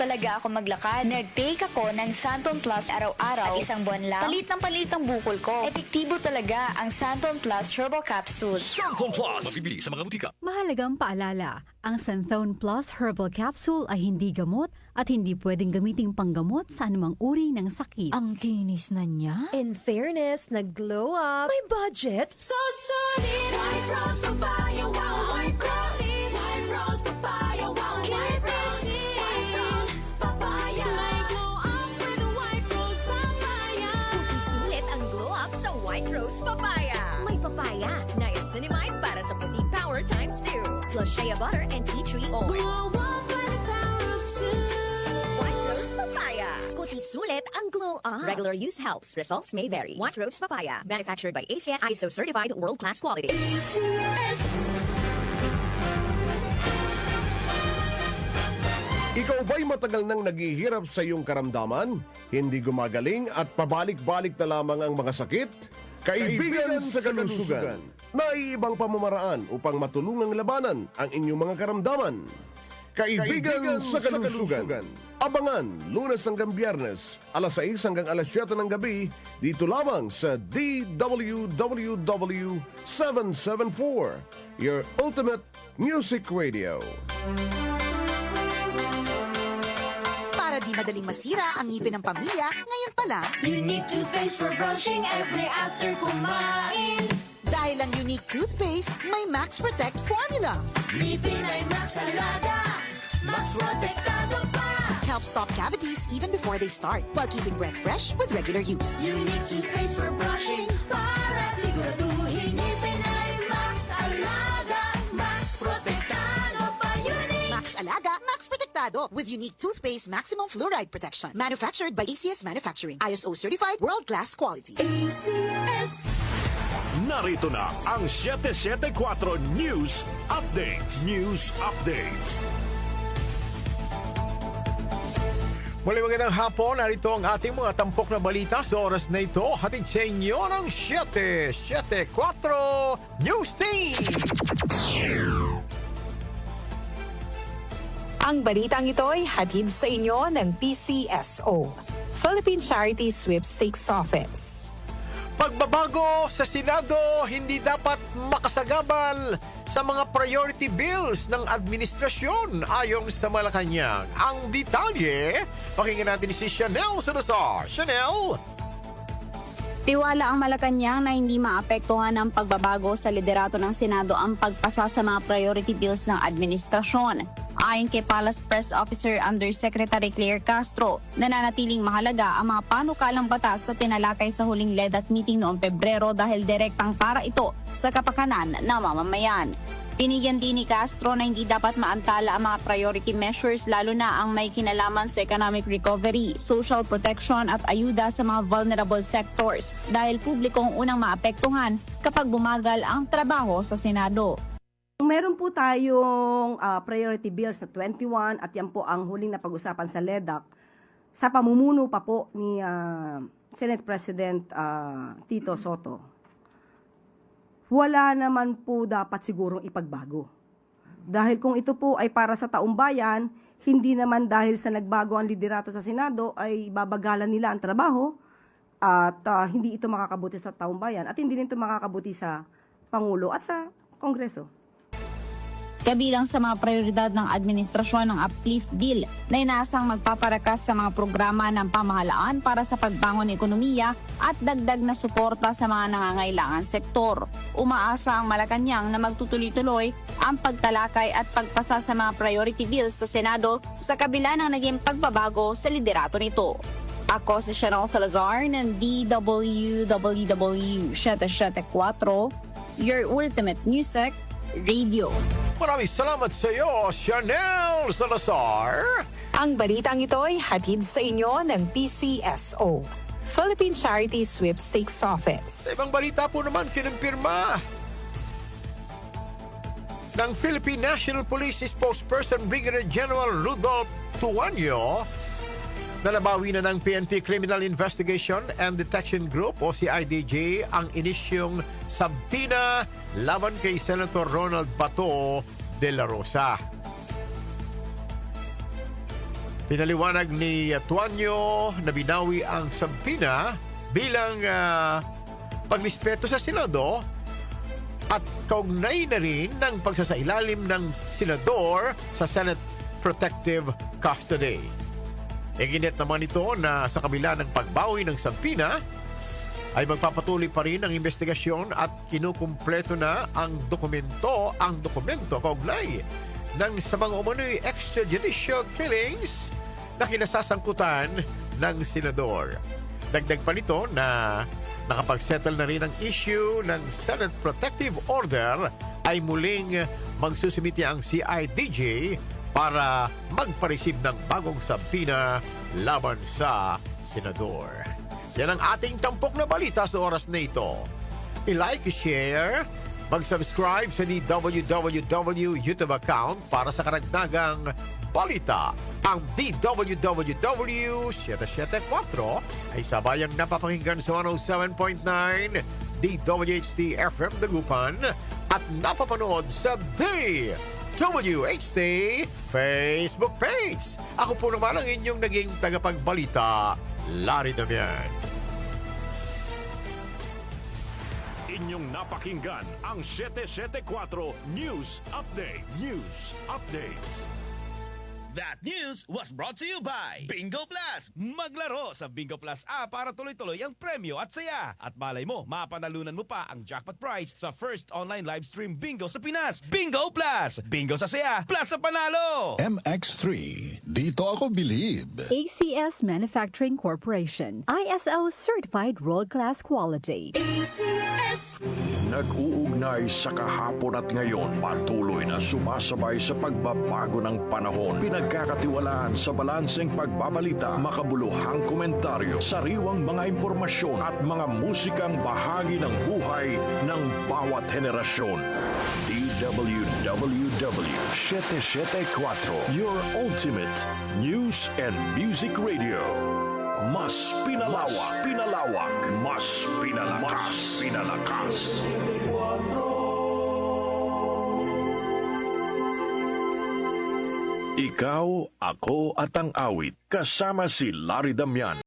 talaga ako maglakad. Nag-take ako ng Santon Plus araw-araw at isang buwan lang. Palit ang bukol ko. Epektibo talaga ang Santon Plus Herbal Capsules. Santon Plus. Mabibili sa mga butika. Mahalagang paalala, ang Santhone Plus Herbal Capsule ay hindi gamot at hindi pwedeng gamiting panggamot sa anumang uri ng sakit. Ang kinis na niya. In fairness, nag-glow up. May budget. So solid, white rose papaya, wow, white rose, white rose papaya, wow, white rose, white rose papaya. May glow up with white rose papaya. Sulit ang glow up sa White Rose Papaya. May papaya, niacinamide para sa puti power times 2, plus shea butter and tea tree oil. Glow up by the power of two. White Rose Papaya. Kuti sulit ang glow up. Regular use helps. Results may vary. White Rose Papaya. Manufactured by ACS ISO certified world-class quality. Ikaw ba'y matagal nang naghihirap sa iyong karamdaman? Hindi gumagaling at pabalik-balik na lamang ang mga sakit? Kaibigan sa kalusugan, naiibang pamamaraan upang matulungang labanan ang inyong mga karamdaman. Kaibigan sa kalusugan, abangan Lunes hanggang Biyernes, alas 6 hanggang alas 7 ng gabi, dito lamang sa DWWW 774, your ultimate music radio. Para di madaling masira ang ngipin ng pamilya, ngayon pa lang, Unique toothpaste for brushing every after kumain. dahil ang unique toothpaste, may Max Protect formula. Ngipin ay Max Alaga, Max Protectado pa. Helps stop cavities even before they start, while keeping breath fresh with regular use. Unique toothpaste for brushing para siguraduhin ngipin ay Max Alaga, Max Protectado pa. Unique. Max Alaga, Max Protectado with unique toothpaste maximum fluoride protection. Manufactured by ACS Manufacturing. ISO certified world-class quality. ACS. Narito na ang 774 News Updates. News Updates. Muli magandang hapon, narito ang ating mga tampok na balita sa oras na ito. Hatid sa inyo ng 774 News Team! Ang balitang ito ay hatid sa inyo ng PCSO, Philippine Charity Sweepstakes Office. Pagbabago sa Senado, hindi dapat makasagabal sa mga priority bills ng administrasyon ayon sa Malacanang. Ang detalye, pakinggan natin si Chanel Salazar. Chanel! Tiwala ang Malacanang na hindi maapektuhan ng pagbabago sa liderato ng Senado ang pagpasa sa mga priority bills ng administrasyon. Ayon kay Palace Press Officer Undersecretary Claire Castro, nananatiling mahalaga ang mga panukalang batas sa tinalakay sa huling LEDAT meeting noong Pebrero dahil direktang para ito sa kapakanan ng mamamayan. Binigyan din ni Castro na hindi dapat maantala ang mga priority measures lalo na ang may kinalaman sa economic recovery, social protection at ayuda sa mga vulnerable sectors dahil publikong unang maapektuhan kapag bumagal ang trabaho sa Senado. Meron po tayong priority bills sa 21 at yan po ang huling napag-usapan sa LEDAC sa pamumuno pa po ni Senate President Tito Soto. Wala naman po dapat sigurong ipagbago. Dahil kung ito po ay para sa taong bayan, hindi naman dahil sa nagbago ang liderato sa Senado ay babagalan nila ang trabaho at hindi ito makakabuti sa taong bayan at hindi rin ito makakabuti sa Pangulo at sa Kongreso. Kabilang sa mga prioridad ng administrasyon ng Uplift Bill na inaasang magpaparakas sa mga programa ng pamahalaan para sa pagbangon ng ekonomiya at dagdag na suporta sa mga nangangailangan sektor. Umaasa ang Malacanang na magtutuloy-tuloy ang pagtalakay at pagpasa sa mga priority bills sa Senado sa kabila ng naging pagbabago sa liderato nito. Ako si Chanel Salazar ng DWWW 774, your ultimate music radio. Maraming salamat sa iyo, Chanel Salazar. Ang balitang ito ay hatid sa inyo ng PCSO, Philippine Charity Sweepstakes Office. Sa ibang balita po naman, kinumpirma ng Philippine National Police spokesperson Brigadier General Rudolph Tuanyo na nabawi na ng PNP Criminal Investigation and Detection Group o CIDJ ang inisyong sabina laban kay Senator Ronald Bato de la Rosa. Pinaliwanag ni Tuanyo na binawi ang sampina bilang paglispeto sa Senado at kaugnay na rin ng pagsasailalim ng senador sa Senate Protective Custody. Iginit naman ito na sa kabila ng pagbawi ng sampina ay magpapatuloy pa rin ang investigasyon at kinukumpleto na ang dokumento kaugnay ng sa mga umano'y extrajudicial killings na kinasasangkutan ng senador. Dagdag pa nito na nakapagsettle na rin ang issue ng Senate Protective Order ay muling magsusumiti ang CIDJ para magpareceive ng bagong sampina laban sa senador. Yan ang ating tampok na balita sa oras na ito. I-like, i-share, mag-subscribe sa DWWW YouTube account para sa karagdagang balita. Ang DWWW 774 ay sabayang napapakinggan sa 107.9 DWHT FM Dagupan at napapanood sa DWHT Facebook page. Ako po naman ang inyong naging tagapagbalita, Larry Damian. Inyong napakinggan ang 774 News Update. News Updates. That news was brought to you by Bingo Plus. Maglaro sa Bingo Plus app para tuloy-tuloy ang premyo at saya. At malay mo, mapanalunan mo pa ang jackpot prize sa first online live stream bingo sa Pinas. Bingo Plus! Bingo sa saya, plus sa panalo! MX3. Dito ako believe. ACS Manufacturing Corporation. ISO Certified World-Class Quality. ACS. Nag-uugnay sa kahapon at ngayon, patuloy na sumasabay sa pagbabago ng panahon. Pinagkakatiwalaan sa balanseng pagbabalita, makabuluhang komentaryo, sariwang mga impormasyon at mga musikang bahagi ng buhay ng bawat henerasyon. DWWW 774, your ultimate news and music radio. Mas pinalawak, mas pinalakas. Ikaw, ako at ang awit, kasama si Larry Damian.